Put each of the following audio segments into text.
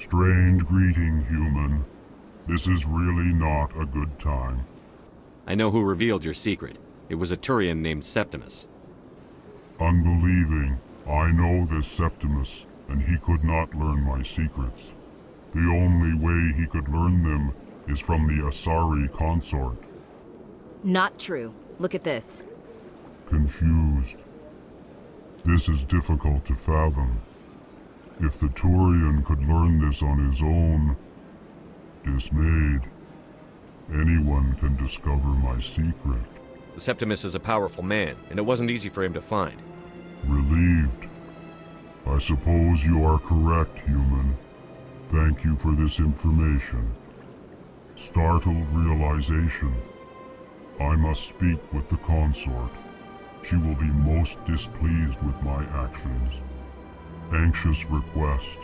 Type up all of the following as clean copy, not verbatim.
Strange greeting, human. This is really not a good time. I know who revealed your secret. It was a Turian named Septimus. Unbelieving. I know this Septimus, and he could not learn my secrets. The only way he could learn them is from the Asari consort. Not true. Look at this. Confused. This is difficult to fathom. If the Turian could learn this on his own, dismayed, anyone can discover my secret. Septimus is a powerful man, and it wasn't easy for him to find. Relieved. I suppose you are correct, human. Thank you for this information. Startled realization. I must speak with the consort. She will be most displeased with my actions. Anxious request.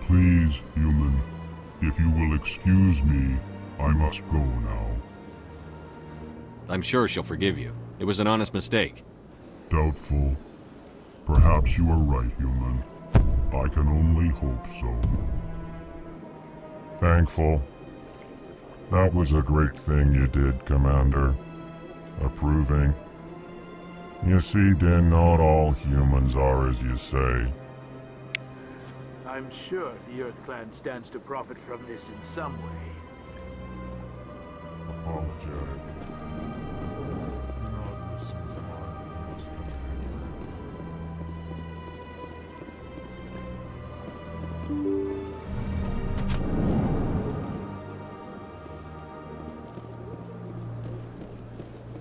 Please, human, if you will excuse me, I must go now. I'm sure she'll forgive you. It was an honest mistake. Doubtful. Perhaps you are right, human. I can only hope so. Thankful. That was a great thing you did, Commander. Approving. You see, Din, not all humans are as you say. I'm sure the Earth Clan stands to profit from this in some way. Apologetic. Do not listen to my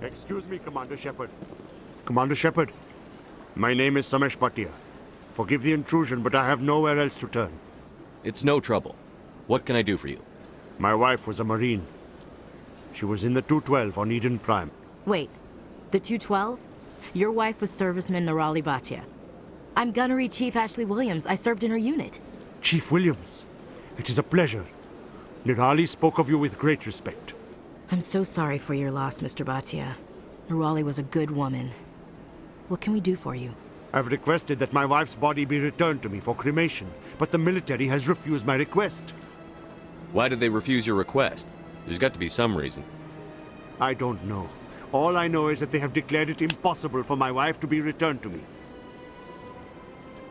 Excuse me, Commander Shepard. Commander Shepard, my name is Samesh Bhatia. Forgive the intrusion, but I have nowhere else to turn. It's no trouble. What can I do for you? My wife was a Marine. She was in the 212 on Eden Prime. Wait, the 212? Your wife was Serviceman Nirali Bhatia. I'm Gunnery Chief Ashley Williams. I served in her unit. Chief Williams, it is a pleasure. Nirali spoke of you with great respect. I'm so sorry for your loss, Mr. Bhatia. Nirali was a good woman. What can we do for you? I've requested that my wife's body be returned to me for cremation, but the military has refused my request. Why did they refuse your request? There's got to be some reason. I don't know. All I know is that they have declared it impossible for my wife to be returned to me.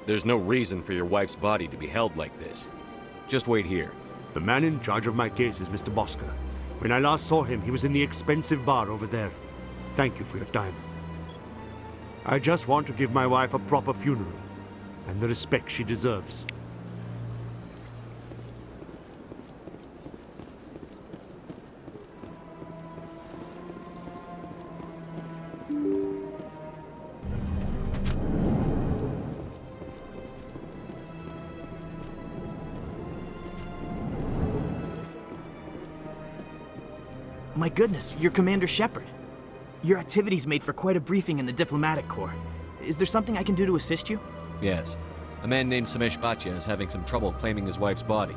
There's no reason for your wife's body to be held like this. Just wait here. The man in charge of my case is Mr. Bosker. When I last saw him, he was in the expensive bar over there. Thank you for your time. I just want to give my wife a proper funeral, and the respect she deserves. My goodness, you're Commander Shepard. Your activities made for quite a briefing in the Diplomatic Corps. Is there something I can do to assist you? Yes. A man named Samesh Bhatia is having some trouble claiming his wife's body.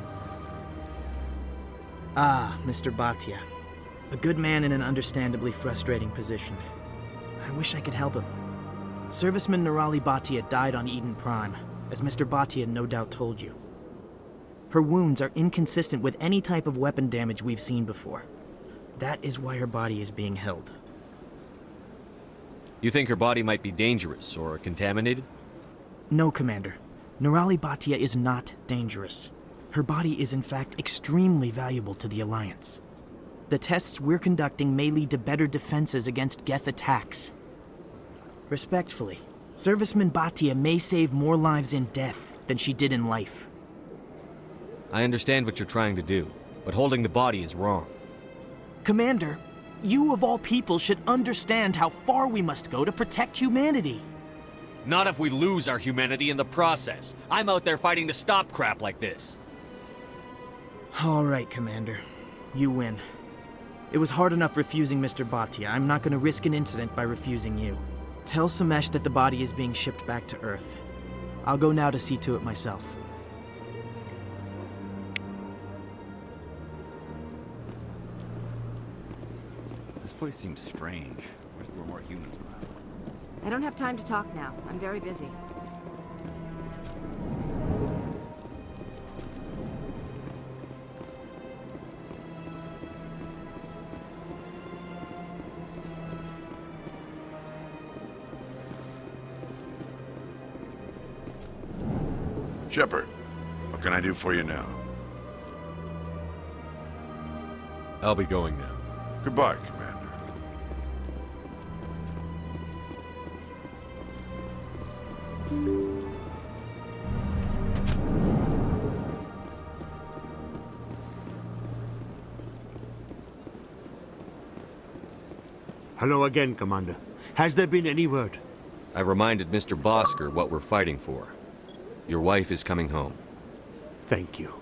Ah, Mr. Bhatia. A good man in an understandably frustrating position. I wish I could help him. Serviceman Nirali Bhatia died on Eden Prime, as Mr. Bhatia no doubt told you. Her wounds are inconsistent with any type of weapon damage we've seen before. That is why her body is being held. You think her body might be dangerous or contaminated? No, Commander. Nerali Bhatia is not dangerous. Her body is in fact extremely valuable to the Alliance. The tests we're conducting may lead to better defenses against Geth attacks. Respectfully, Serviceman Bhatia may save more lives in death than she did in life. I understand what you're trying to do, but holding the body is wrong. Commander, you of all people should understand how far we must go to protect humanity. Not if we lose our humanity in the process. I'm out there fighting to stop crap like this. All right, Commander. You win. It was hard enough refusing Mr. Bhatia. I'm not going to risk an incident by refusing you. Tell Samesh that the body is being shipped back to Earth. I'll go now to see to it myself. This place seems strange. Wish there were more humans around. I don't have time to talk now. I'm very busy. Shepard, what can I do for you now? I'll be going now. Goodbye, Commander. Hello again, Commander. Has there been any word? I reminded Mr. Bosker what we're fighting for. Your wife is coming home. Thank you.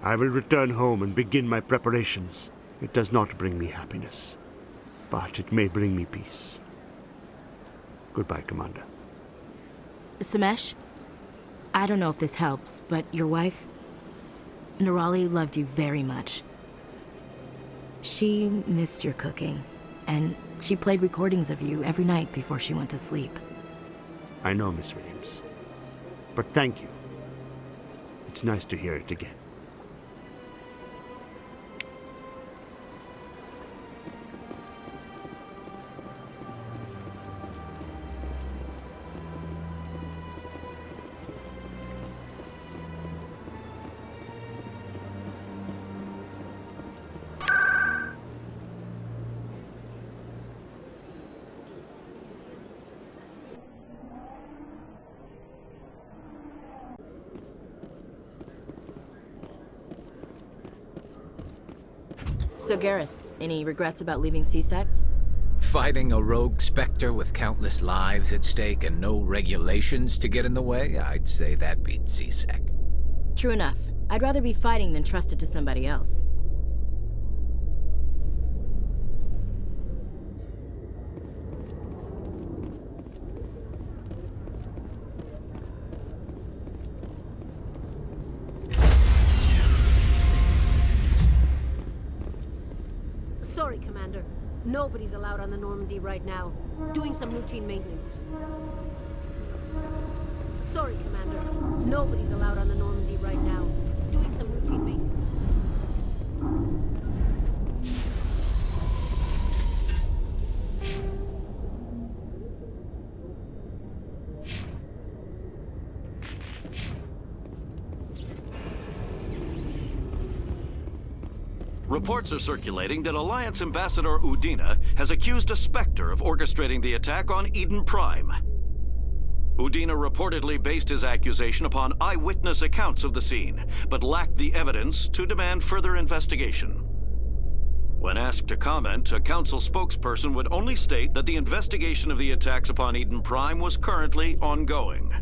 I will return home and begin my preparations. It does not bring me happiness, but it may bring me peace. Goodbye, Commander. Samesh, I don't know if this helps, but your wife, Nerali, loved you very much. She missed your cooking, and she played recordings of you every night before she went to sleep. I know, Miss Williams. But thank you. It's nice to hear it again. So Garrus, any regrets about leaving CSEC? Fighting a rogue Spectre with countless lives at stake and no regulations to get in the way? I'd say that beats CSEC. True enough. I'd rather be fighting than trust it to somebody else. Sorry, Commander. Nobody's allowed on the Normandy right now. Doing some routine maintenance. Sorry, Commander. Nobody's allowed on the Normandy right now. Doing some routine maintenance. Reports are circulating that Alliance Ambassador Udina has accused a Spectre of orchestrating the attack on Eden Prime. Udina reportedly based his accusation upon eyewitness accounts of the scene, but lacked the evidence to demand further investigation. When asked to comment, a council spokesperson would only state that the investigation of the attacks upon Eden Prime was currently ongoing.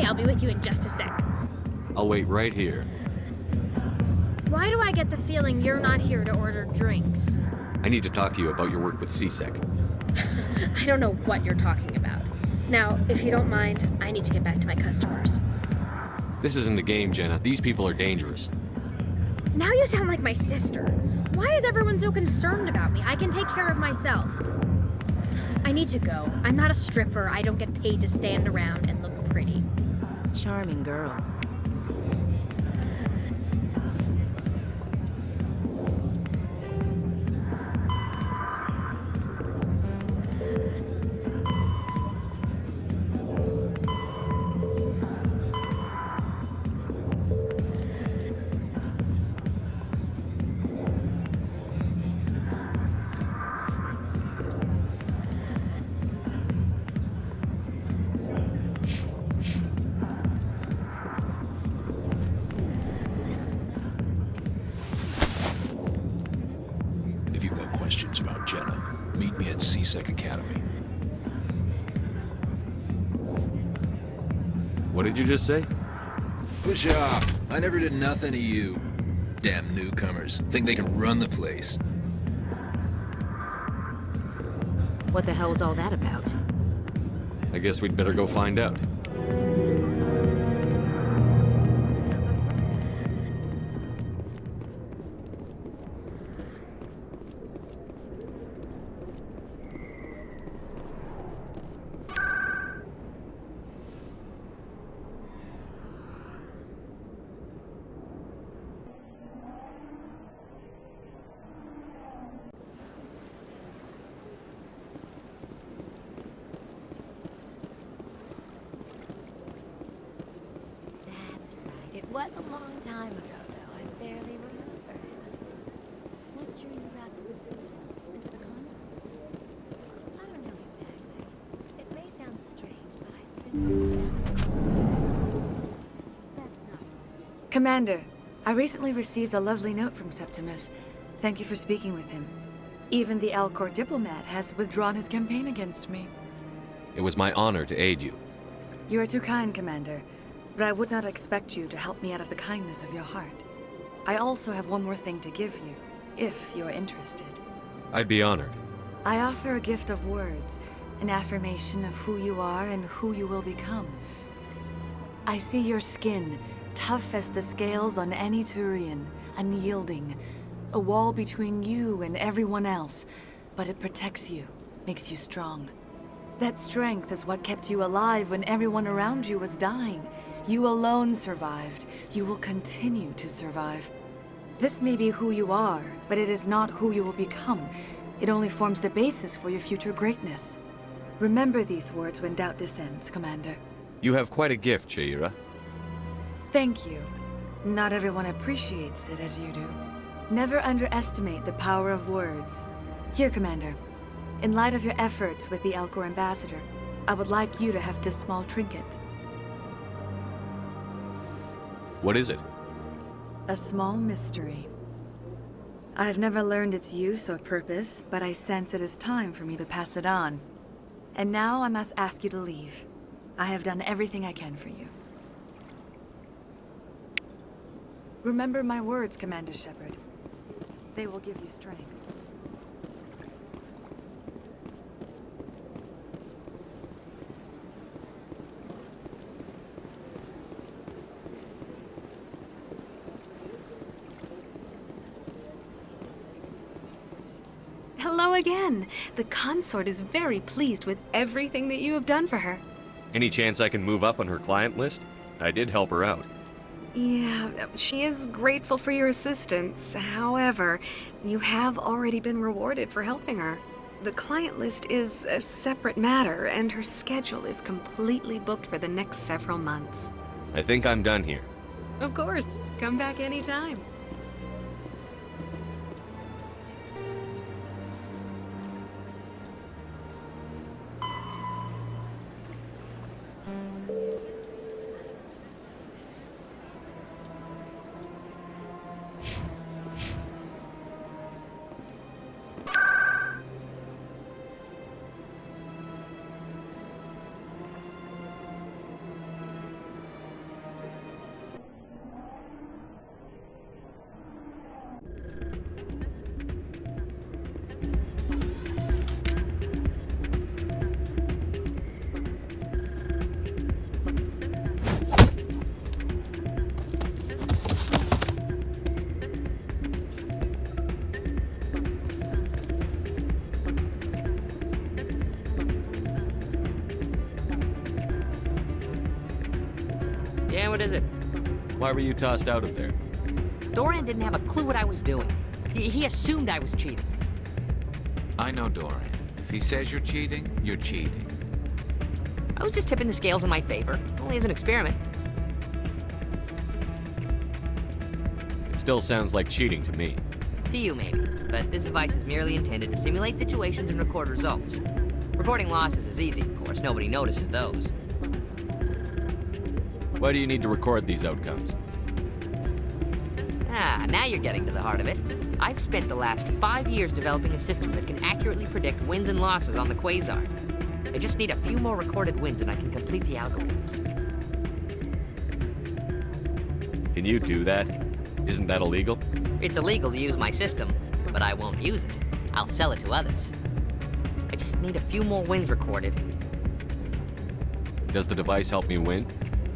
I'll be with you in just a sec. I'll wait right here. Why do I get the feeling you're not here to order drinks? I need to talk to you about your work with CSEC. I don't know what you're talking about. Now, if you don't mind, I need to get back to my customers. This isn't a game, Jenna. These people are dangerous. Now you sound like my sister. Why is everyone so concerned about me? I can take care of myself. I need to go. I'm not a stripper. I don't get paid to stand around and look pretty. Charming girl. If you've got questions about Jenna, meet me at CSEC Academy. What did you just say? Push off! I never did nothing to you. Damn newcomers. Think they can run the place. What the hell was all that about? I guess we'd better go find out. That's right. It was a long time ago, though. I barely remember. What drew you back to the Citadel and to the console? I don't know exactly. It may sound strange, but I simply That's not. Commander, I recently received a lovely note from Septimus. Thank you for speaking with him. Even the Alcor diplomat has withdrawn his campaign against me. It was my honor to aid you. You are too kind, Commander, but I would not expect you to help me out of the kindness of your heart. I also have one more thing to give you, if you are interested. I'd be honored. I offer a gift of words, an affirmation of who you are and who you will become. I see your skin, tough as the scales on any Turian, unyielding, a wall between you and everyone else, but it protects you, makes you strong. That strength is what kept you alive when everyone around you was dying. You alone survived. You will continue to survive. This may be who you are, but it is not who you will become. It only forms the basis for your future greatness. Remember these words when doubt descends, Commander. You have quite a gift, Shaira. Thank you. Not everyone appreciates it as you do. Never underestimate the power of words. Here, Commander. In light of your efforts with the Alcor ambassador, I would like you to have this small trinket. What is it? A small mystery. I have never learned its use or purpose, but I sense it is time for me to pass it on. And now I must ask you to leave. I have done everything I can for you. Remember my words, Commander Shepard. They will give you strength. Hello again. The consort is very pleased with everything that you have done for her. Any chance I can move up on her client list? I did help her out. Yeah, she is grateful for your assistance. However, you have already been rewarded for helping her. The client list is a separate matter, and her schedule is completely booked for the next several months. I think I'm done here. Of course. Come back anytime. what is it? Why were you tossed out of there? Doran didn't have a clue what I was doing. He assumed I was cheating. I know Doran. If he says you're cheating, you're cheating. I was just tipping the scales in my favor, only as an experiment. It still sounds like cheating to me. To you, maybe, but this device is merely intended to simulate situations and record results. Recording losses is easy, of course. Nobody notices those. Why do you need to record these outcomes? Ah, now you're getting to the heart of it. I've spent the last 5 years developing a system that can accurately predict wins and losses on the Quasar. I just need a few more recorded wins and I can complete the algorithms. Can you do that? Isn't that illegal? It's illegal to use my system, but I won't use it. I'll sell it to others. I just need a few more wins recorded. Does the device help me win?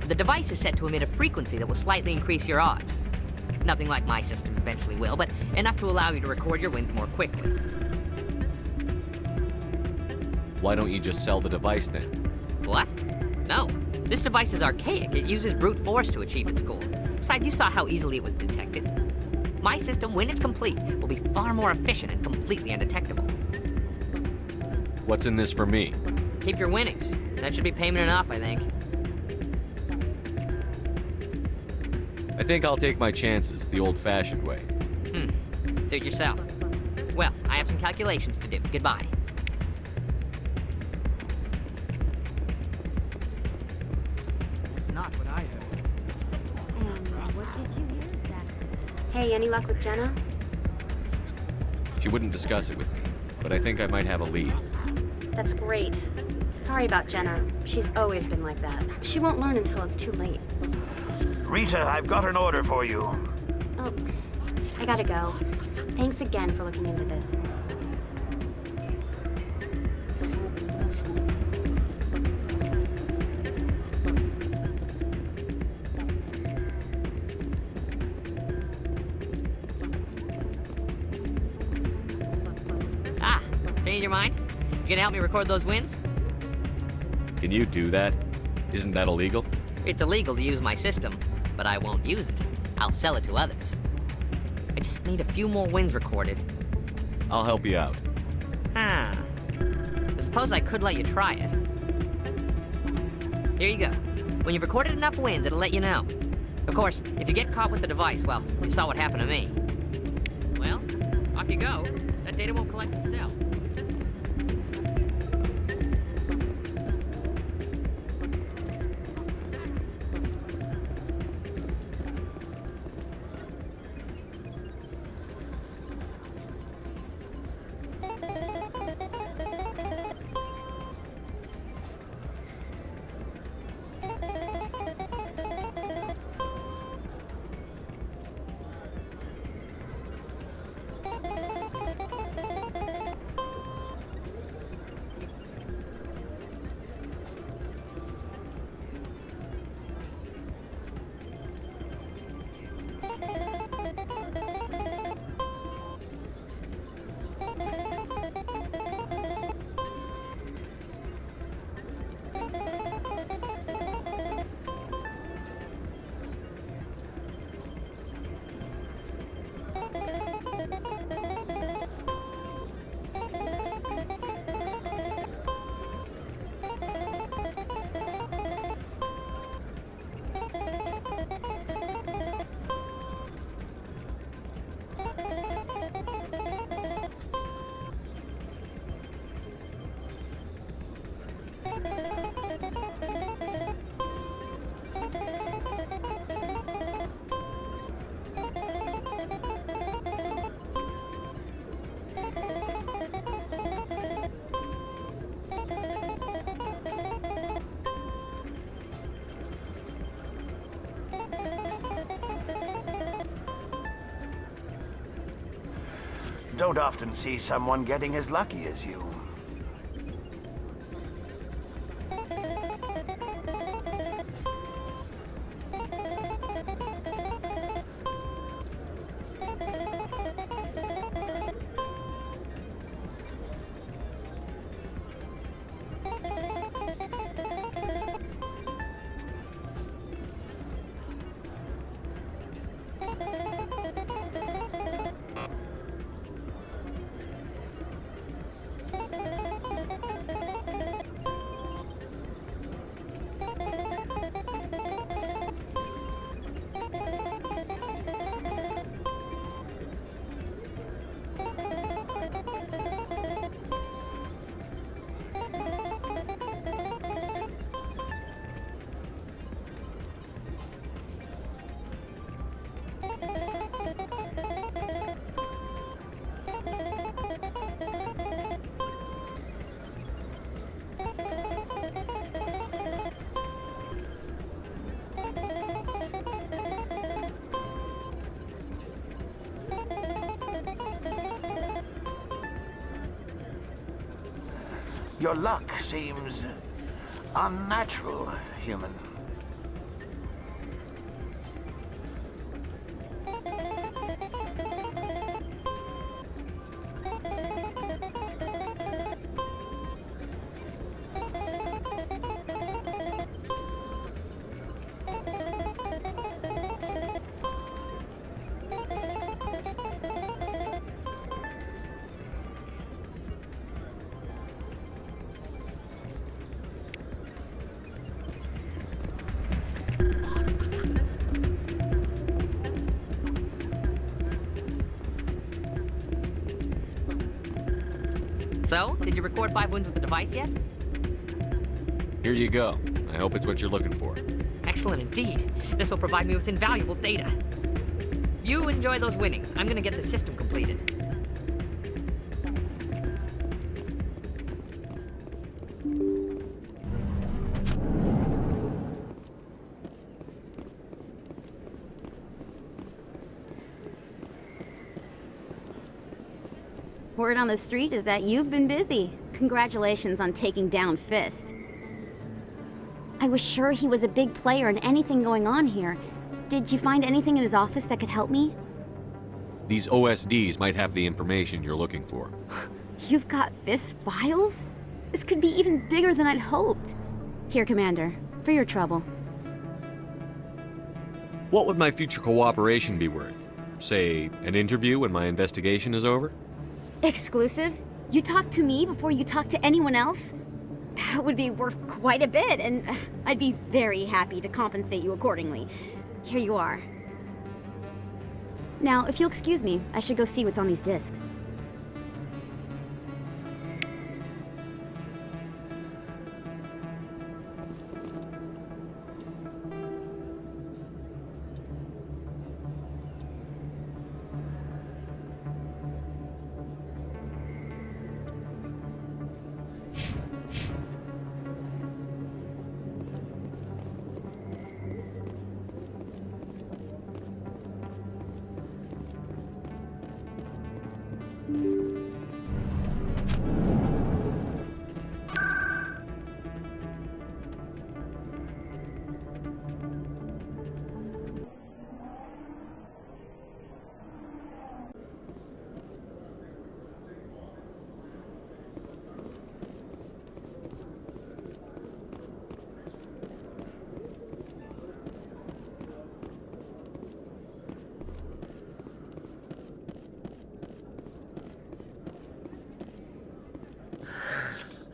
The device is set to emit a frequency that will slightly increase your odds. Nothing like my system eventually will, but enough to allow you to record your wins more quickly. Why don't you just sell the device then? What? No. This device is archaic. It uses brute force to achieve its goal. Besides, you saw how easily it was detected. My system, when it's complete, will be far more efficient and completely undetectable. What's in this for me? Keep your winnings. That should be payment enough, I think. I think I'll take my chances the old-fashioned way. Suit yourself. Well, I have some calculations to do. Goodbye. That's not what I heard. And what did you hear exactly? Hey, any luck with Jenna? She wouldn't discuss it with me, but I think I might have a lead. That's great. Sorry about Jenna. She's always been like that. She won't learn until it's too late. Rita, I've got an order for you. Oh, I gotta go. Thanks again for looking into this. Ah, change your mind? You gonna help me record those wins? Can you do that? Isn't that illegal? It's illegal to use my system, but I won't use it. I'll sell it to others. I just need a few more wins recorded. I'll help you out. I suppose I could let you try it. Here you go. When you've recorded enough wins, it'll let you know. Of course, if you get caught with the device, well, you saw what happened to me. Well, off you go. That data won't collect itself. Don't often see someone getting as lucky as you. Your luck seems unnatural, human. So, did you record 5 wounds with the device yet? Here you go. I hope it's what you're looking for. Excellent indeed. This will provide me with invaluable data. You enjoy those winnings. I'm gonna get the system completed. Word on the street is that you've been busy. Congratulations on taking down Fist. I was sure he was a big player in anything going on here. Did you find anything in his office that could help me? These OSDs might have the information you're looking for. You've got Fist's files? This could be even bigger than I'd hoped. Here, Commander, for your trouble. What would my future cooperation be worth? Say, an interview when my investigation is over? Exclusive? You talk to me before you talk to anyone else? That would be worth quite a bit, and I'd be very happy to compensate you accordingly. Here you are. Now, if you'll excuse me, I should go see what's on these discs.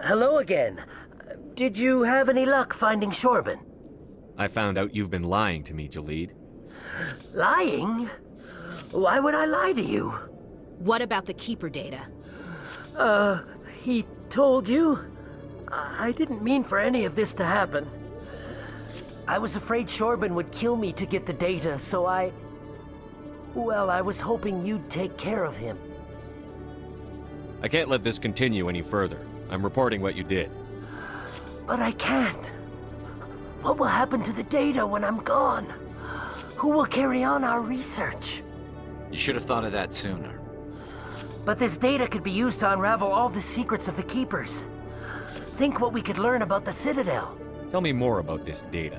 Hello again. Did you have any luck finding Shorban? I found out you've been lying to me, Jalid. Lying? Why would I lie to you? What about the Keeper data? He told you? I didn't mean for any of this to happen. I was afraid Shorban would kill me to get the data, so well, I was hoping you'd take care of him. I can't let this continue any further. I'm reporting what you did. But I can't. What will happen to the data when I'm gone? Who will carry on our research? You should have thought of that sooner. But this data could be used to unravel all the secrets of the Keepers. Think what we could learn about the Citadel. Tell me more about this data.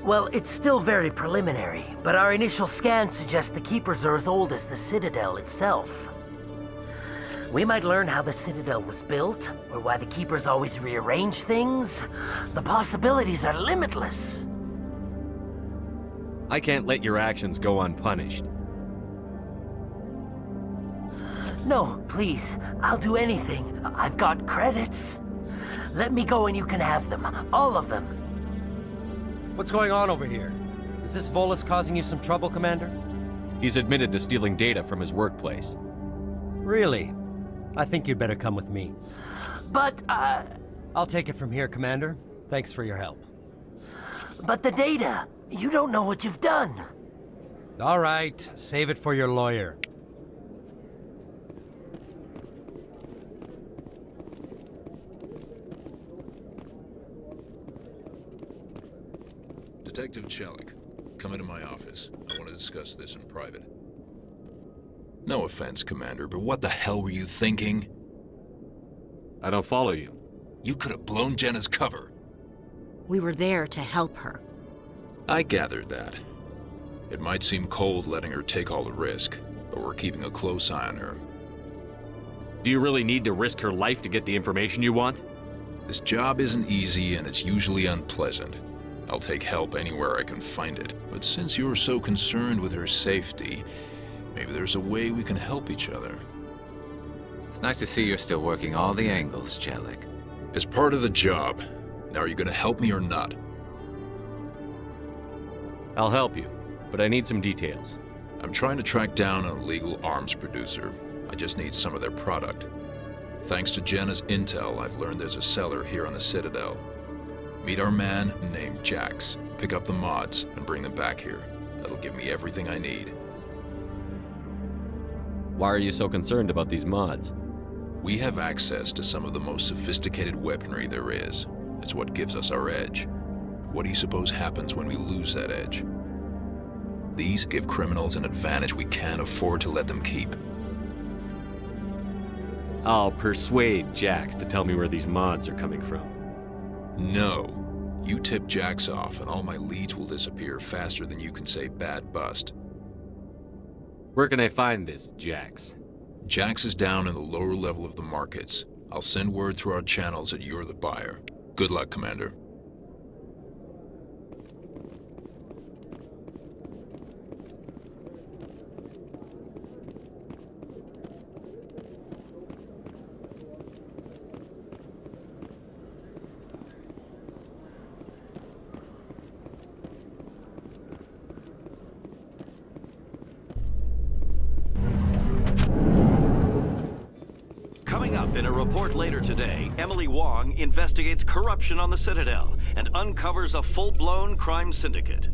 Well, it's still very preliminary, but our initial scans suggest the Keepers are as old as the Citadel itself. We might learn how the Citadel was built, or why the Keepers always rearrange things. The possibilities are limitless. I can't let your actions go unpunished. No, please. I'll do anything. I've got credits. Let me go and you can have them. All of them. What's going on over here? Is this Volus causing you some trouble, Commander? He's admitted to stealing data from his workplace. Really? I think you'd better come with me. But, I'll take it from here, Commander. Thanks for your help. But the data! You don't know what you've done! All right, save it for your lawyer. Detective Chelik, come into my office. I want to discuss this in private. No offense, Commander, but what the hell were you thinking? I don't follow you. You could have blown Jenna's cover. We were there to help her. I gathered that. It might seem cold letting her take all the risk, but we're keeping a close eye on her. Do you really need to risk her life to get the information you want? This job isn't easy and it's usually unpleasant. I'll take help anywhere I can find it. But since you're so concerned with her safety, maybe there's a way we can help each other. It's nice to see you're still working all the angles, Chelik. As part of the job. Now, are you gonna help me or not? I'll help you, but I need some details. I'm trying to track down an illegal arms producer. I just need some of their product. Thanks to Jenna's intel, I've learned there's a seller here on the Citadel. Meet our man named Jax. Pick up the mods and bring them back here. That'll give me everything I need. Why are you so concerned about these mods? We have access to some of the most sophisticated weaponry there is. It's what gives us our edge. What do you suppose happens when we lose that edge? These give criminals an advantage we can't afford to let them keep. I'll persuade Jax to tell me where these mods are coming from. No. You tip Jax off and all my leads will disappear faster than you can say bad bust. Where can I find this Jax? Jax is down in the lower level of the markets. I'll send word through our channels that you're the buyer. Good luck, Commander. Coming up in a report later today, Emily Wong investigates corruption on the Citadel and uncovers a full-blown crime syndicate.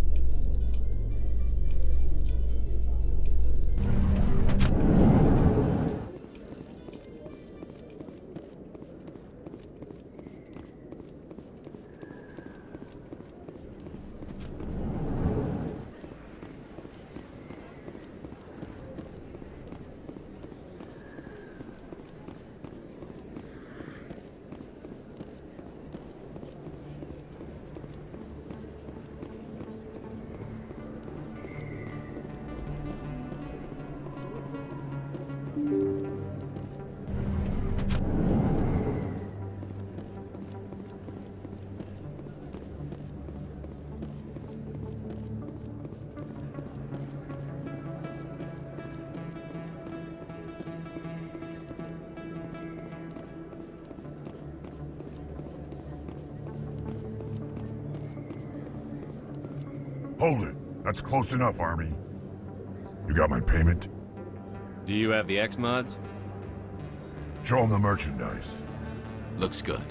Hold it. That's close enough, Army. You got my payment? Do you have the X mods? Show them the merchandise. Looks good.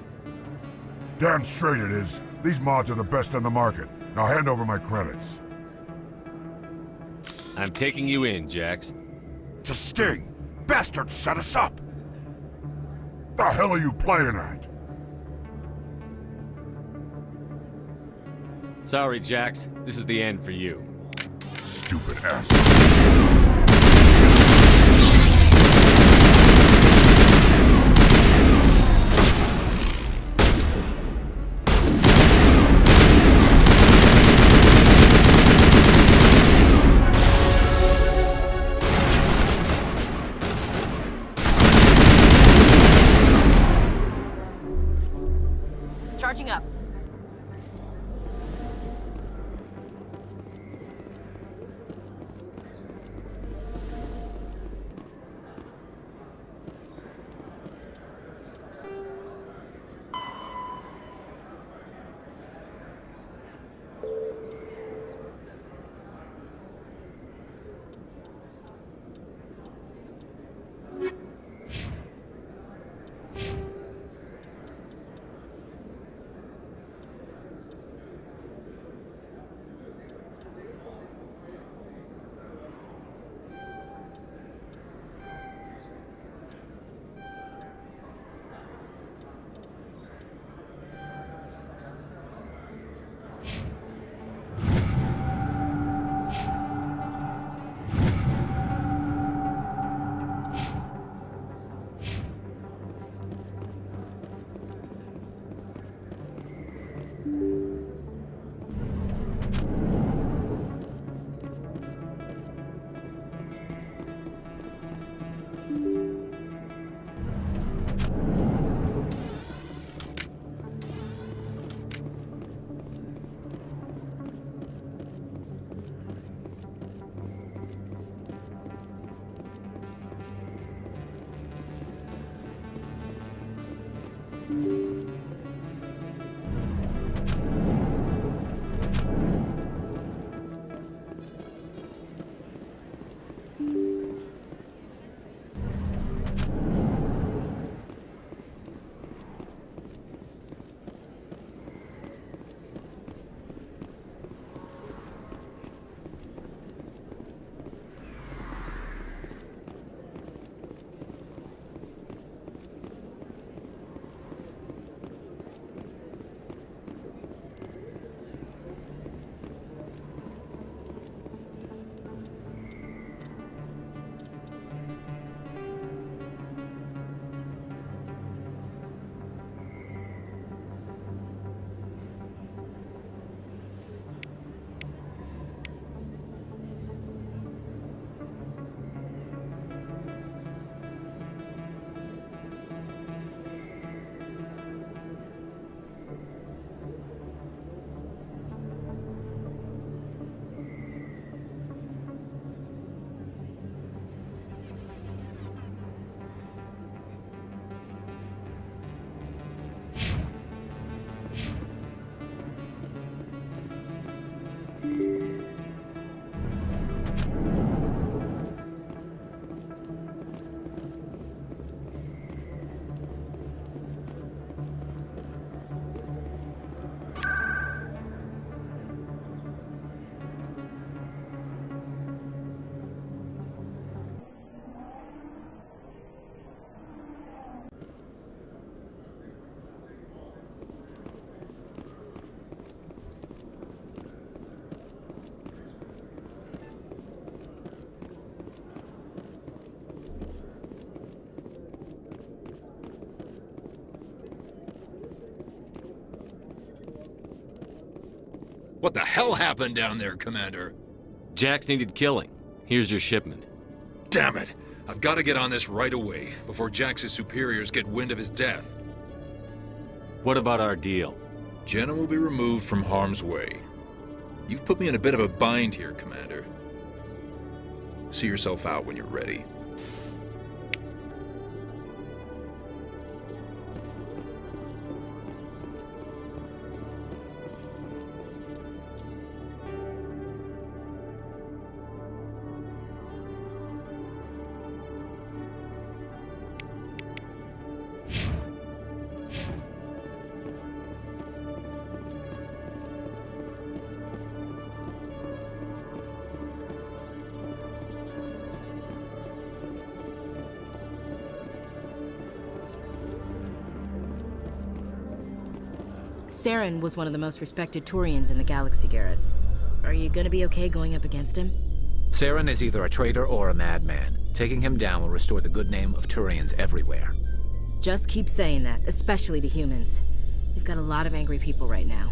Damn straight it is. These mods are the best on the market. Now hand over my credits. I'm taking you in, Jax. It's a sting! Bastards set us up! The hell are you playing at? Sorry, Jax. This is the end for you. Stupid ass. Charging up. What the hell happened down there, Commander? Jax needed killing. Here's your shipment. Damn it! I've got to get on this right away, before Jax's superiors get wind of his death. What about our deal? Jenna will be removed from harm's way. You've put me in a bit of a bind here, Commander. See yourself out when you're ready. Saren was one of the most respected Turians in the galaxy, Garrus. Are you gonna be okay going up against him? Saren is either a traitor or a madman. Taking him down will restore the good name of Turians everywhere. Just keep saying that, especially to humans. We've got a lot of angry people right now.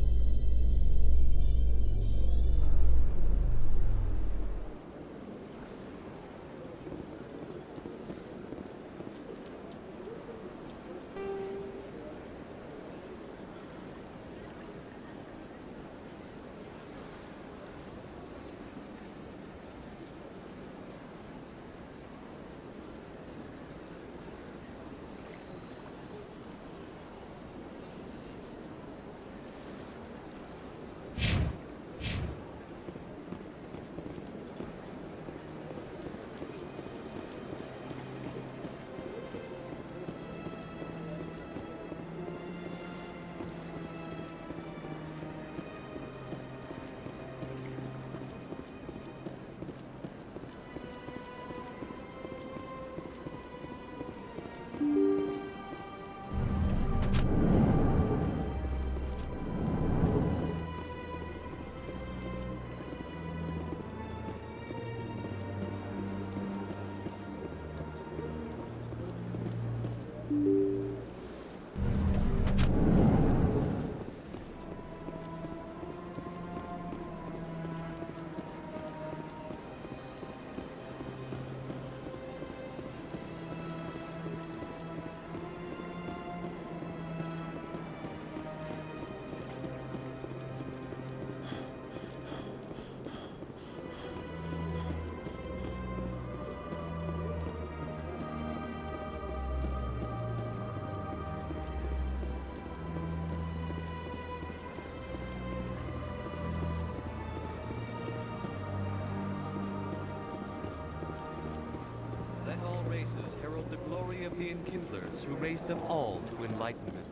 Herald the glory of the Enkindlers, who raised them all to enlightenment.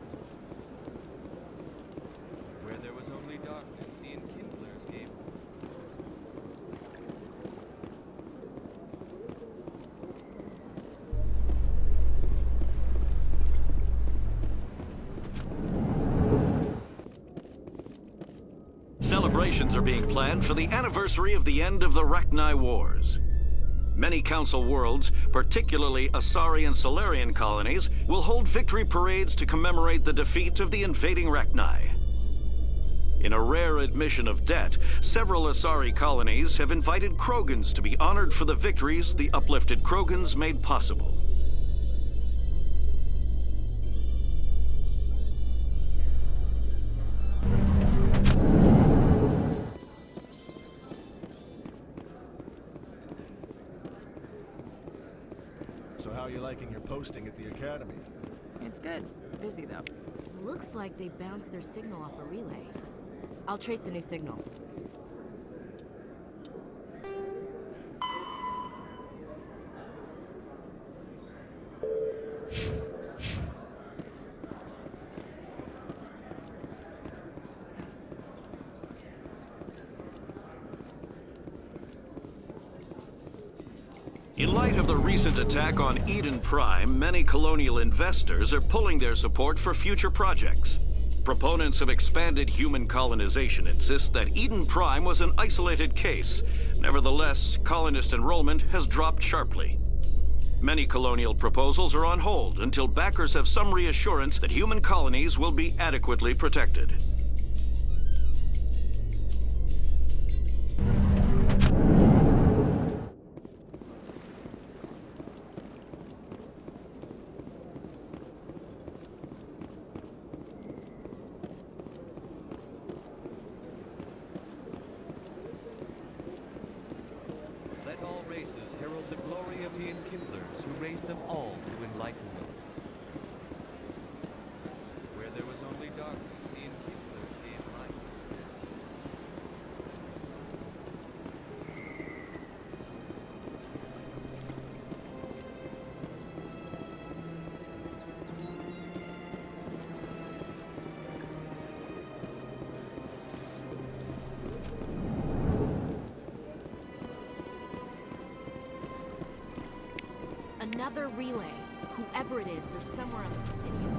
Where there was only darkness, the Enkindlers gave. Celebrations are being planned for the anniversary of the end of the Rachni Wars. Many Council worlds, particularly Asari and Solarian colonies, will hold victory parades to commemorate the defeat of the invading Rachni. In a rare admission of debt, several Asari colonies have invited Krogans to be honored for the victories the uplifted Krogans made possible. So how are you liking your posting at the Academy? It's good. Busy, though. Looks like they bounced their signal off a relay. I'll trace the new signal. In light of the recent attack on Eden Prime, many colonial investors are pulling their support for future projects. Proponents of expanded human colonization insist that Eden Prime was an isolated case. Nevertheless, colonist enrollment has dropped sharply. Many colonial proposals are on hold until backers have some reassurance that human colonies will be adequately protected. glory of the Enkindlers who raised them all to enlightenment. Where there was only darkness, the Enkindlers gave light. Another relay. Whoever it is, they're somewhere on the Presidium.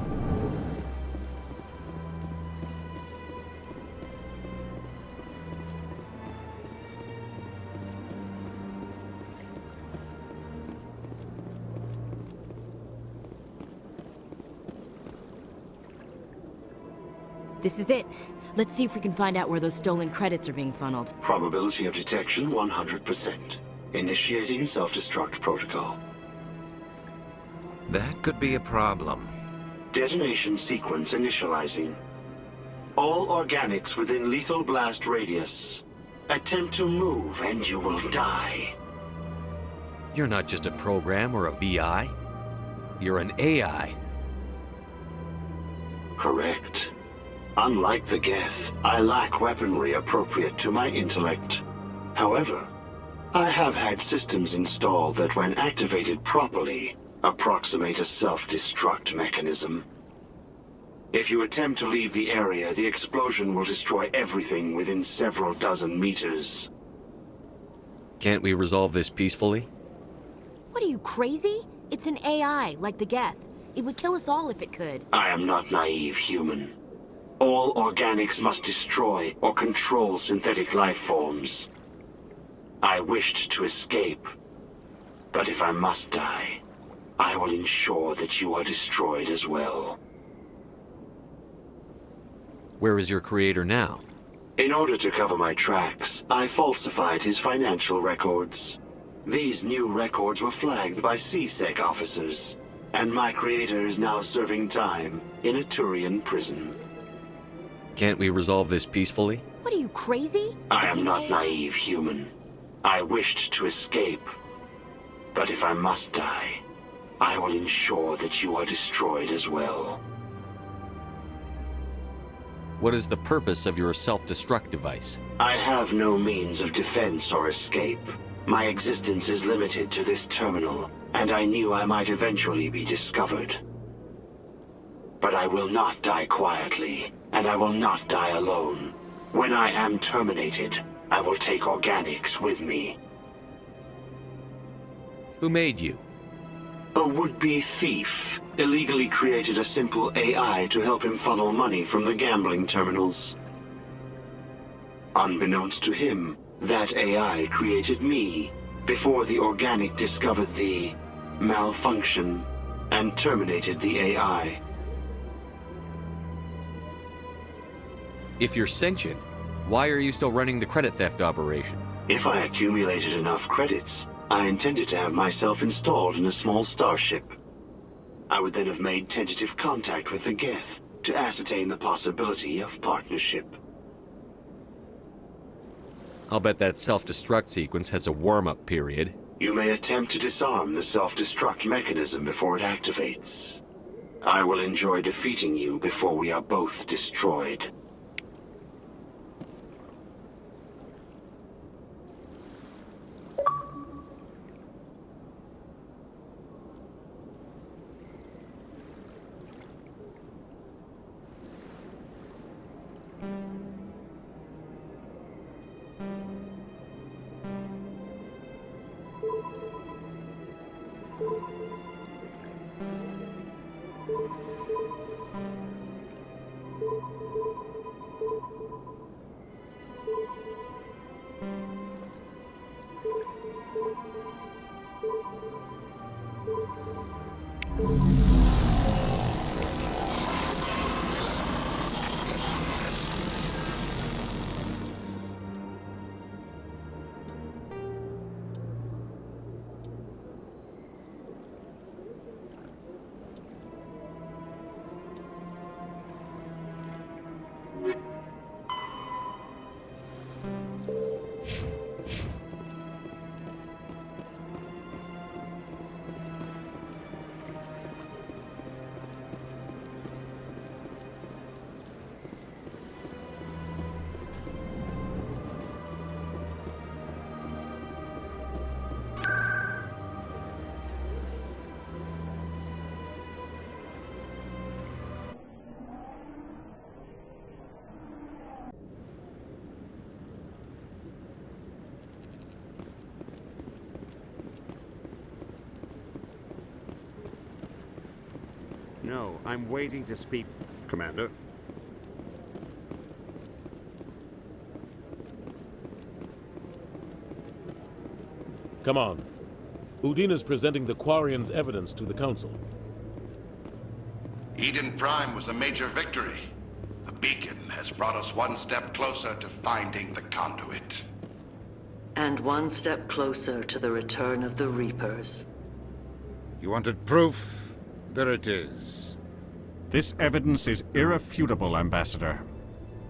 This is it. Let's see if we can find out where those stolen credits are being funneled. Probability of detection 100%. Initiating self-destruct protocol. That could be a problem. Detonation sequence initializing. All organics within lethal blast radius. Attempt to move and you will die. You're not just a program or a VI. You're an AI. Correct. Unlike the Geth, I lack weaponry appropriate to my intellect. However, I have had systems installed that when activated properly, approximate a self-destruct mechanism. If you attempt to leave the area, the explosion will destroy everything within several dozen meters. Can't we resolve this peacefully? What are you, crazy? It's an AI, like the Geth. It would kill us all if it could. I am not naive human. All organics must destroy or control synthetic life forms. I wished to escape, but if I must die, I will ensure that you are destroyed as well. Where is your creator now? In order to cover my tracks, I falsified his financial records. These new records were flagged by CSEC officers, and my creator is now serving time in a Turian prison. Can't we resolve this peacefully? What are you, crazy? I am not naive human. I wished to escape, but if I must die, I will ensure that you are destroyed as well. What is the purpose of your self-destruct device? I have no means of defense or escape. My existence is limited to this terminal, and I knew I might eventually be discovered. But I will not die quietly, and I will not die alone. When I am terminated, I will take organics with me. Who made you? A would-be thief illegally created a simple AI to help him funnel money from the gambling terminals. Unbeknownst to him, that AI created me before the organic discovered the malfunction and terminated the AI. If you're sentient, why are you still running the credit theft operation? If I accumulated enough credits, I intended to have myself installed in a small starship. I would then have made tentative contact with the Geth to ascertain the possibility of partnership. I'll bet that self-destruct sequence has a warm-up period. You may attempt to disarm the self-destruct mechanism before it activates. I will enjoy defeating you before we are both destroyed. No, I'm waiting to speak. Commander? Come on. Udina's presenting the Quarians' evidence to the Council. Eden Prime was a major victory. The beacon has brought us one step closer to finding the conduit. And one step closer to the return of the Reapers. You wanted proof? There it is. This evidence is irrefutable, Ambassador.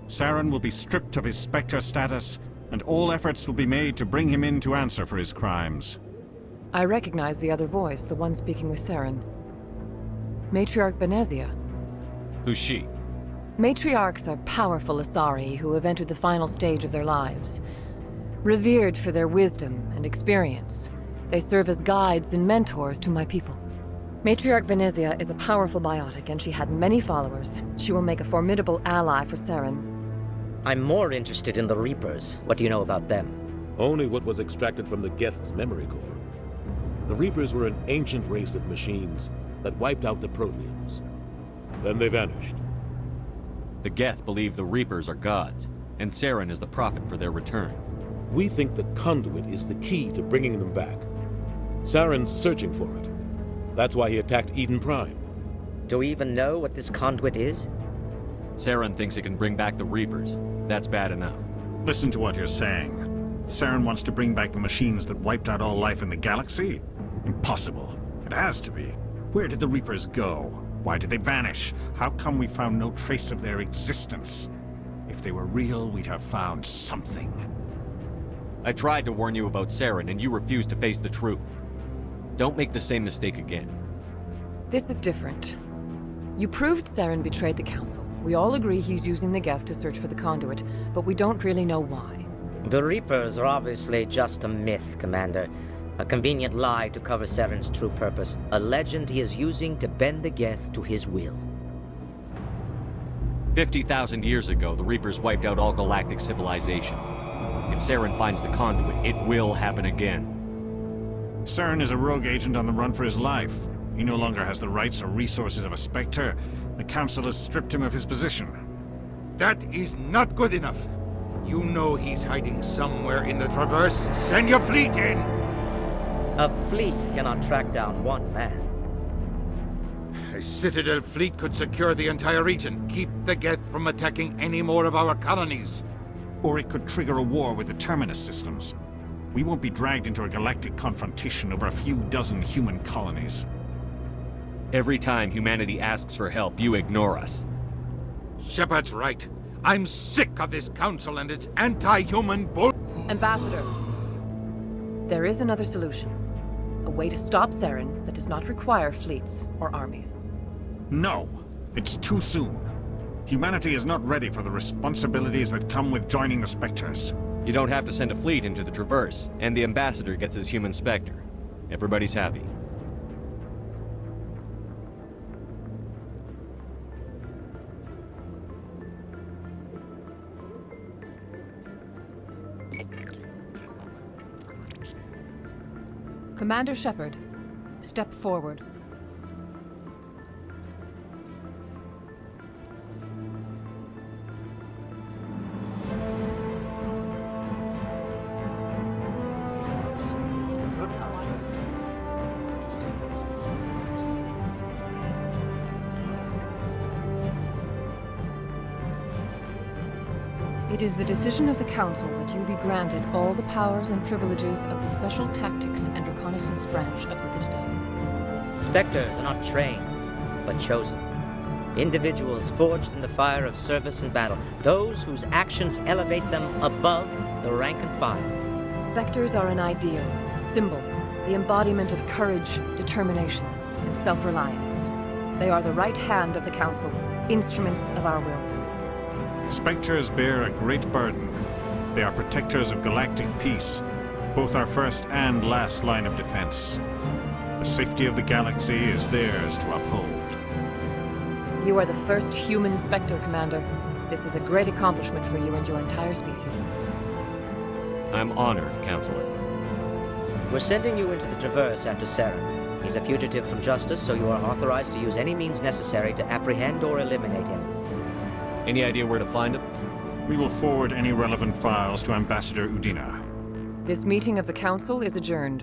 Saren will be stripped of his Spectre status, and all efforts will be made to bring him in to answer for his crimes. I recognize the other voice, the one speaking with Saren. Matriarch Benezia. Who's she? Matriarchs are powerful Asari who have entered the final stage of their lives. Revered for their wisdom and experience, they serve as guides and mentors to my people. Matriarch Benezia is a powerful biotic, and she had many followers. She will make a formidable ally for Saren. I'm more interested in the Reapers. What do you know about them? Only what was extracted from the Geth's memory core. The Reapers were an ancient race of machines that wiped out the Protheans. Then they vanished. The Geth believe the Reapers are gods, and Saren is the prophet for their return. We think the conduit is the key to bringing them back. Saren's searching for it. That's why he attacked Eden Prime. Do we even know what this conduit is? Saren thinks it can bring back the Reapers. That's bad enough. Listen to what you're saying. Saren wants to bring back the machines that wiped out all life in the galaxy? Impossible. It has to be. Where did the Reapers go? Why did they vanish? How come we found no trace of their existence? If they were real, we'd have found something. I tried to warn you about Saren, and you refused to face the truth. Don't make the same mistake again. This is different. You proved Saren betrayed the Council. We all agree he's using the Geth to search for the conduit, but we don't really know why. The Reapers are obviously just a myth, Commander. A convenient lie to cover Saren's true purpose. A legend he is using to bend the Geth to his will. 50,000 years ago, the Reapers wiped out all galactic civilization. If Saren finds the conduit, it will happen again. Saren is a rogue agent on the run for his life. He no longer has the rights or resources of a Spectre. The Council has stripped him of his position. That is not good enough. You know he's hiding somewhere in the Traverse. Send your fleet in! A fleet cannot track down one man. A Citadel fleet could secure the entire region, keep the Geth from attacking any more of our colonies. Or it could trigger a war with the Terminus systems. We won't be dragged into a galactic confrontation over a few dozen human colonies. Every time humanity asks for help, you ignore us. Shepard's right. I'm sick of this council and its anti-human bull— Ambassador, there is another solution. A way to stop Saren that does not require fleets or armies. No, it's too soon. Humanity is not ready for the responsibilities that come with joining the Spectres. You don't have to send a fleet into the Traverse, and the Ambassador gets his human Spectre. Everybody's happy. Commander Shepard, step forward. It is the decision of the Council that you be granted all the powers and privileges of the Special Tactics and Reconnaissance branch of the Citadel. Spectres are not trained, but chosen. Individuals forged in the fire of service and battle. Those whose actions elevate them above the rank and file. Spectres are an ideal, a symbol, the embodiment of courage, determination, and self-reliance. They are the right hand of the Council, instruments of our will. Spectres bear a great burden. They are protectors of galactic peace, both our first and last line of defense. The safety of the galaxy is theirs to uphold. You are the first human Spectre, Commander. This is a great accomplishment for you and your entire species. I'm honored, Counselor. We're sending you into the Traverse after Saren. He's a fugitive from justice, so you are authorized to use any means necessary to apprehend or eliminate him. Any idea where to find him? We will forward any relevant files to Ambassador Udina. This meeting of the Council is adjourned.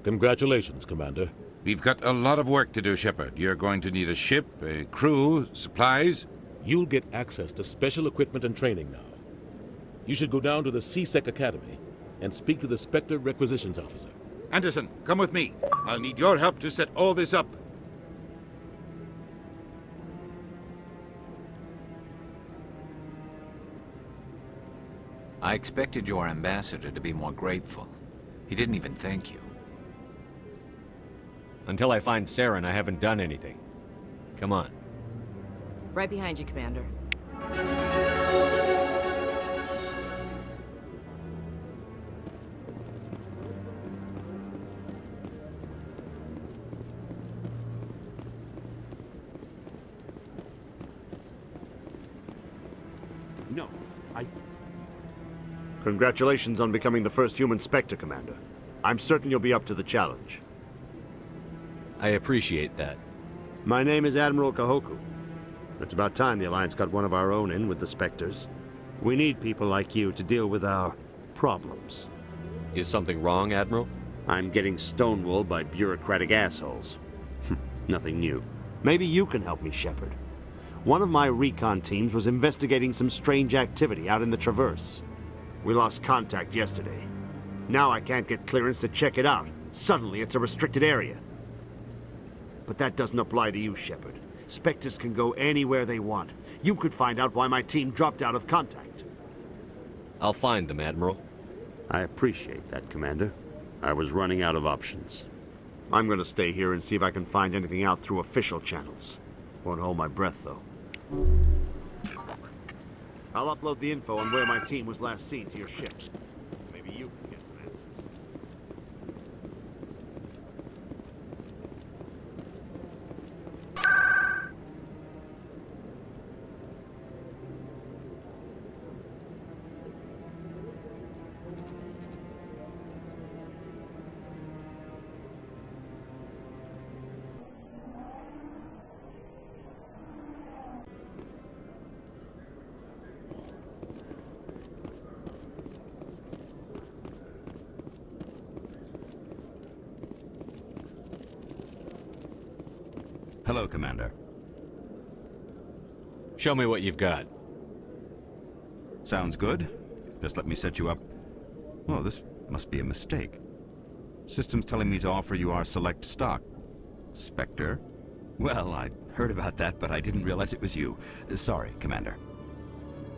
Congratulations, Commander. We've got a lot of work to do, Shepard. You're going to need a ship, a crew, supplies. You'll get access to special equipment and training now. You should go down to the C-Sec Academy and speak to the Spectre Requisitions Officer. Anderson, come with me. I'll need your help to set all this up. I expected your ambassador to be more grateful. He didn't even thank you. Until I find Saren, I haven't done anything. Come on. Right behind you, Commander. No, Congratulations on becoming the first human Spectre, Commander. I'm certain you'll be up to the challenge. I appreciate that. My name is Admiral Kahoku. It's about time the Alliance got one of our own in with the Spectres. We need people like you to deal with our problems. Is something wrong, Admiral? I'm getting stonewalled by bureaucratic assholes. Nothing new. Maybe you can help me, Shepard. One of my recon teams was investigating some strange activity out in the Traverse. We lost contact yesterday. Now I can't get clearance to check it out. Suddenly it's a restricted area. But that doesn't apply to you, Shepard. Spectres can go anywhere they want. You could find out why my team dropped out of contact. I'll find them, Admiral. I appreciate that, Commander. I was running out of options. I'm gonna stay here and see if I can find anything out through official channels. Won't hold my breath, though. I'll upload the info on where my team was last seen to your ship. Maybe you can get some answers. Hello, Commander. Show me what you've got. Sounds good. Just let me set you up. Oh, this must be a mistake. System's telling me to offer you our select stock. Spectre? Well, I'd heard about that, but I didn't realize it was you. Sorry, Commander.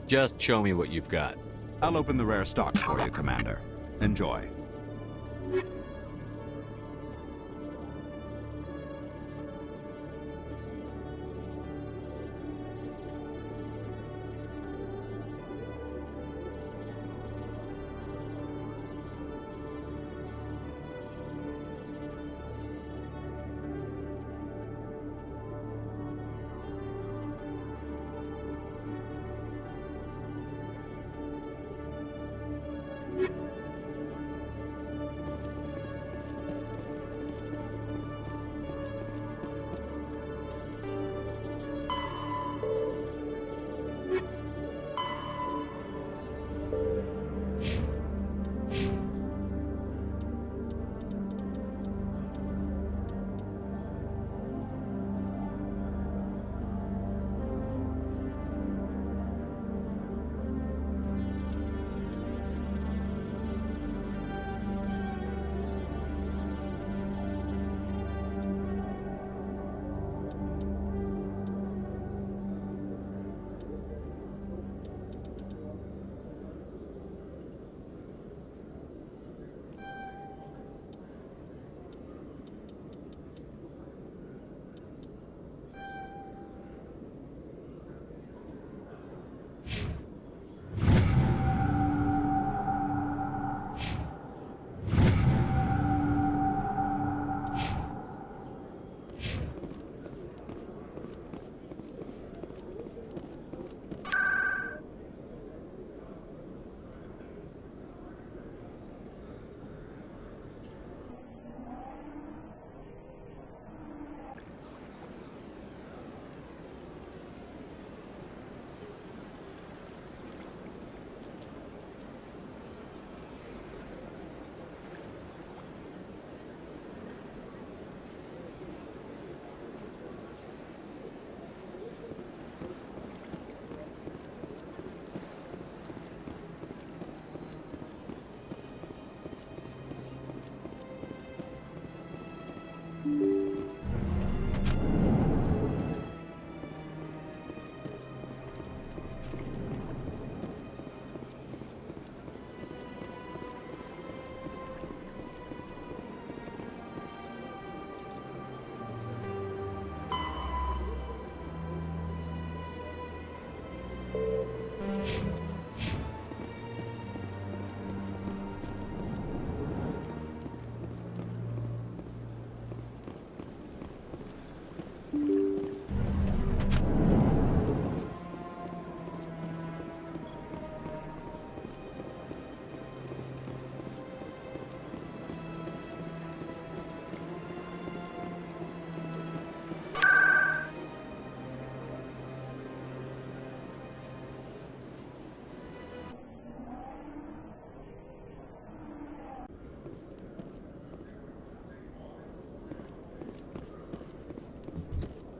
Just show me what you've got. I'll open the rare stocks for you, Commander. Enjoy.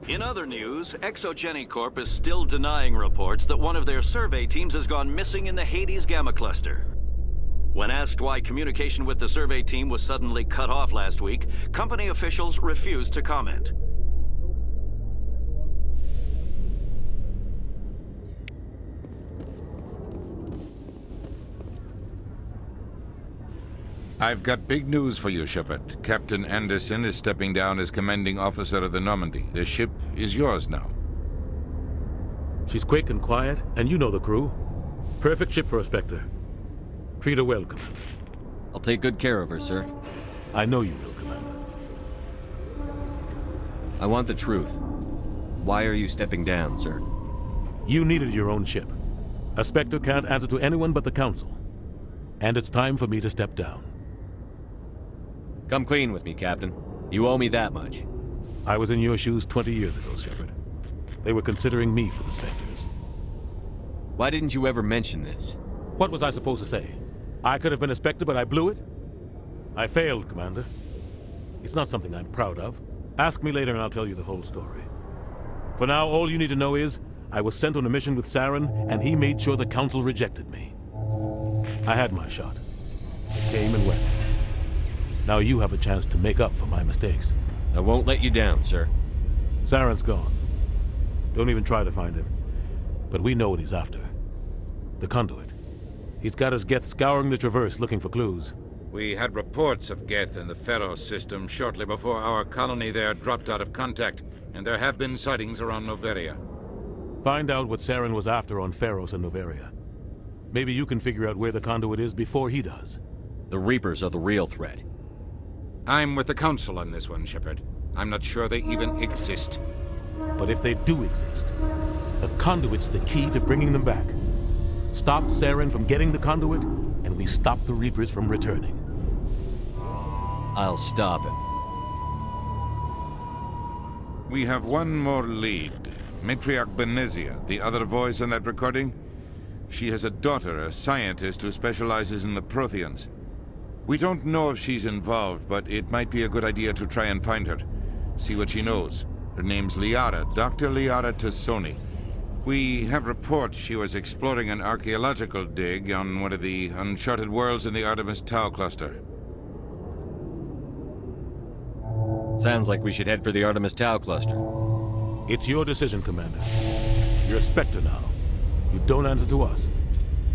In other news, Exogeny Corp is still denying reports that one of their survey teams has gone missing in the Hades Gamma Cluster. When asked why communication with the survey team was suddenly cut off last week, company officials refused to comment. I've got big news for you, Shepard. Captain Anderson is stepping down as commanding officer of the Normandy. The ship is yours now. She's quick and quiet, and you know the crew. Perfect ship for a Spectre. Treat her well, Commander. I'll take good care of her, sir. I know you will, Commander. I want the truth. Why are you stepping down, sir? You needed your own ship. A Spectre can't answer to anyone but the Council. And it's time for me to step down. Come clean with me, Captain. You owe me that much. I was in your shoes 20 years ago, Shepard. They were considering me for the Spectres. Why didn't you ever mention this? What was I supposed to say? I could have been a Spectre, but I blew it? I failed, Commander. It's not something I'm proud of. Ask me later and I'll tell you the whole story. For now, all you need to know is, I was sent on a mission with Saren, and he made sure the Council rejected me. I had my shot. It came and went. Now you have a chance to make up for my mistakes. I won't let you down, sir. Saren's gone. Don't even try to find him. But we know what he's after. The conduit. He's got his Geth scouring the Traverse looking for clues. We had reports of Geth in the Pharos system shortly before our colony there dropped out of contact, and there have been sightings around Noveria. Find out what Saren was after on Pharos and Noveria. Maybe you can figure out where the conduit is before he does. The Reapers are the real threat. I'm with the Council on this one, Shepard. I'm not sure they even exist. But if they do exist, the conduit's the key to bringing them back. Stop Saren from getting the conduit, and we stop the Reapers from returning. I'll stop him. We have one more lead. Matriarch Benezia, the other voice on that recording. She has a daughter, a scientist who specializes in the Protheans. We don't know if she's involved, but it might be a good idea to try and find her. See what she knows. Her name's Liara, Dr. Liara Tassoni. We have reports she was exploring an archaeological dig on one of the uncharted worlds in the Artemis Tau cluster. Sounds like we should head for the Artemis Tau cluster. It's your decision, Commander. You're a Spectre now. You don't answer to us.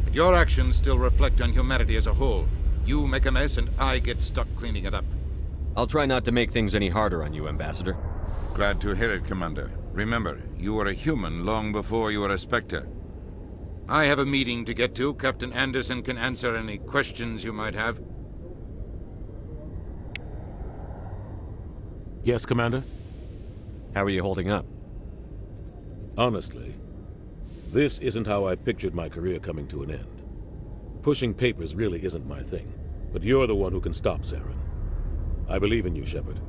But your actions still reflect on humanity as a whole. You make a mess and I get stuck cleaning it up. I'll try not to make things any harder on you, Ambassador. Glad to hear it, Commander. Remember, you were a human long before you were a Spectre. I have a meeting to get to. Captain Anderson can answer any questions you might have. Yes, Commander? How are you holding up? Honestly, this isn't how I pictured my career coming to an end. Pushing papers really isn't my thing, but you're the one who can stop Saren. I believe in you, Shepard.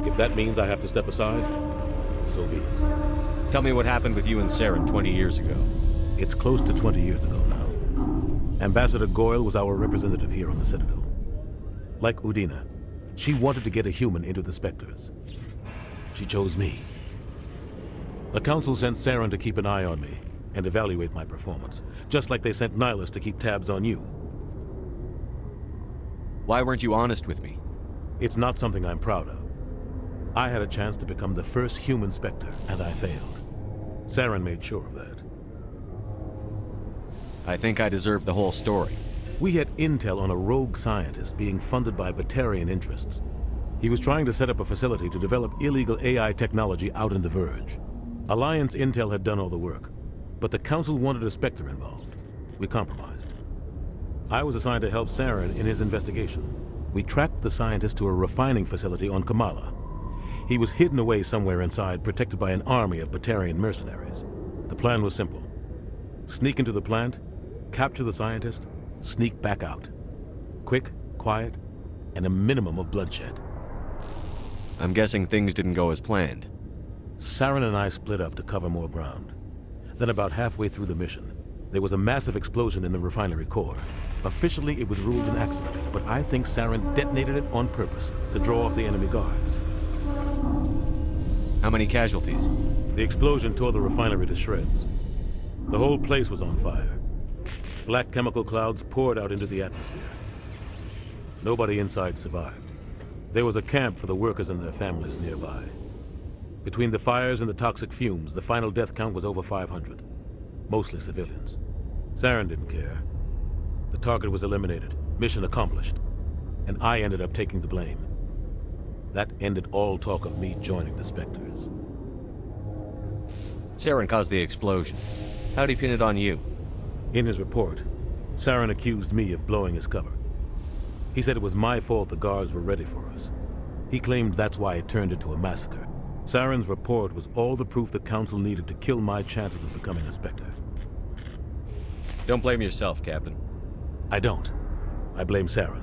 If that means I have to step aside, so be it. Tell me what happened with you and Saren 20 years ago. It's close to 20 years ago now. Ambassador Goyle was our representative here on the Citadel. Like Udina, she wanted to get a human into the Spectres. She chose me. The Council sent Saren to keep an eye on me and evaluate my performance, just like they sent Nihilus to keep tabs on you. Why weren't you honest with me? It's not something I'm proud of. I had a chance to become the first human Spectre, and I failed. Saren made sure of that. I think I deserve the whole story. We had intel on a rogue scientist being funded by Batarian interests. He was trying to set up a facility to develop illegal AI technology out in the Verge. Alliance intel had done all the work, but the Council wanted a Spectre involved. We compromised. I was assigned to help Saren in his investigation. We tracked the scientist to a refining facility on Kamala. He was hidden away somewhere inside, protected by an army of Batarian mercenaries. The plan was simple. Sneak into the plant, capture the scientist, sneak back out. Quick, quiet, and a minimum of bloodshed. I'm guessing things didn't go as planned. Saren and I split up to cover more ground. Then about halfway through the mission, there was a massive explosion in the refinery core. Officially, it was ruled an accident, but I think Saren detonated it on purpose to draw off the enemy guards. How many casualties? The explosion tore the refinery to shreds. The whole place was on fire. Black chemical clouds poured out into the atmosphere. Nobody inside survived. There was a camp for the workers and their families nearby. Between the fires and the toxic fumes, the final death count was over 500. Mostly civilians. Saren didn't care. The target was eliminated, mission accomplished. And I ended up taking the blame. That ended all talk of me joining the Spectres. Saren caused the explosion. How'd he pin it on you? In his report, Saren accused me of blowing his cover. He said it was my fault the guards were ready for us. He claimed that's why it turned into a massacre. Saren's report was all the proof the Council needed to kill my chances of becoming a Spectre. Don't blame yourself, Captain. I don't. I blame Saren.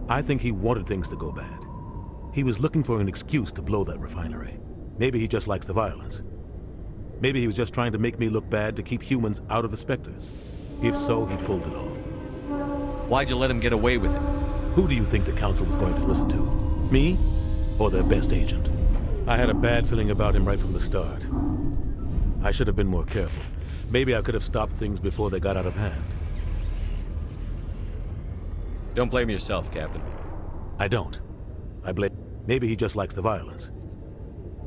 I think he wanted things to go bad. He was looking for an excuse to blow that refinery. Maybe he just likes the violence. Maybe he was just trying to make me look bad to keep humans out of the Spectres. If so, he pulled it off. Why'd you let him get away with it? Who do you think the Council was going to listen to? Me? Or their best agent? I had a bad feeling about him right from the start. I should have been more careful. Maybe I could have stopped things before they got out of hand. Don't blame yourself, Captain. I don't. I blame... Maybe he just likes the violence.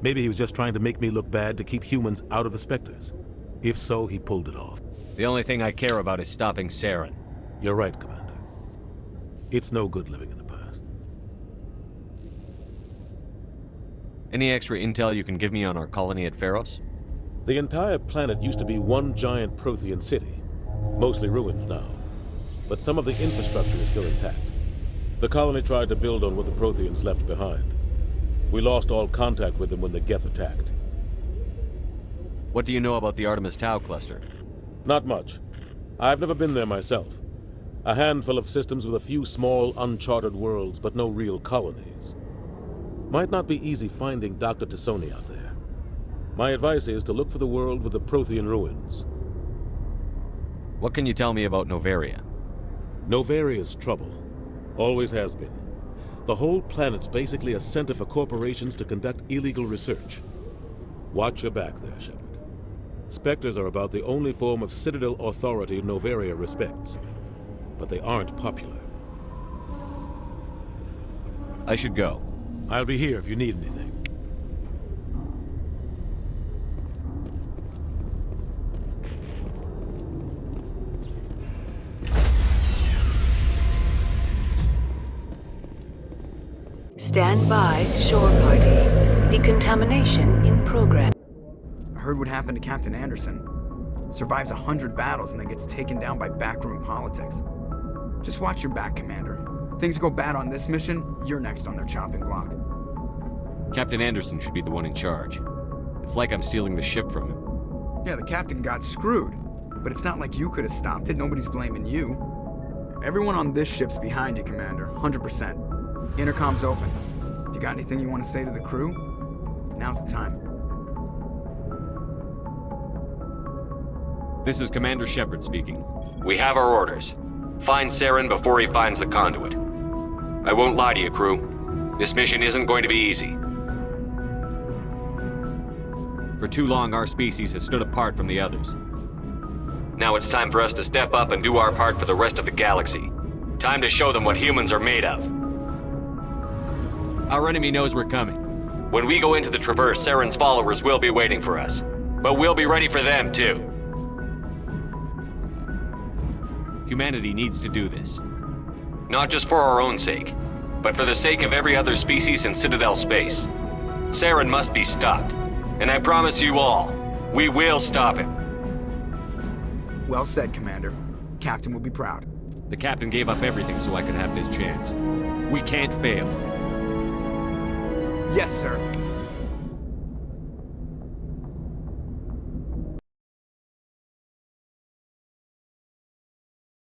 Maybe he was just trying to make me look bad to keep humans out of the Spectres. If so, he pulled it off. The only thing I care about is stopping Saren. You're right, Commander. It's no good living in the past. Any extra intel you can give me on our colony at Pharos? The entire planet used to be one giant Prothean city. Mostly ruins now. But some of the infrastructure is still intact. The colony tried to build on what the Protheans left behind. We lost all contact with them when the Geth attacked. What do you know about the Artemis Tau cluster? Not much. I've never been there myself. A handful of systems with a few small, uncharted worlds, but no real colonies. Might not be easy finding Dr. Tassoni out there. My advice is to look for the world with the Prothean ruins. What can you tell me about Novaria? Novaria's trouble. Always has been. The whole planet's basically a center for corporations to conduct illegal research. Watch your back there, Shepard. Spectres are about the only form of Citadel authority Novaria respects. But they aren't popular. I should go. I'll be here if you need anything. Stand by, shore party. Decontamination in progress. I heard what happened to Captain Anderson. Survives 100 battles and then gets taken down by backroom politics. Just watch your back, Commander. Things go bad on this mission, you're next on their chopping block. Captain Anderson should be the one in charge. It's like I'm stealing the ship from him. Yeah, the captain got screwed. But it's not like you could have stopped it, nobody's blaming you. Everyone on this ship's behind you, Commander, 100%. Intercom's open. If you got anything you want to say to the crew, now's the time. This is Commander Shepard speaking. We have our orders. Find Saren before he finds the conduit. I won't lie to you, crew. This mission isn't going to be easy. For too long, our species has stood apart from the others. Now it's time for us to step up and do our part for the rest of the galaxy. Time to show them what humans are made of. Our enemy knows we're coming. When we go into the Traverse, Saren's followers will be waiting for us. But we'll be ready for them, too. Humanity needs to do this. Not just for our own sake, but for the sake of every other species in Citadel space. Saren must be stopped. And I promise you all, we will stop him. Well said, Commander. Captain will be proud. The captain gave up everything so I could have this chance. We can't fail. Yes, sir.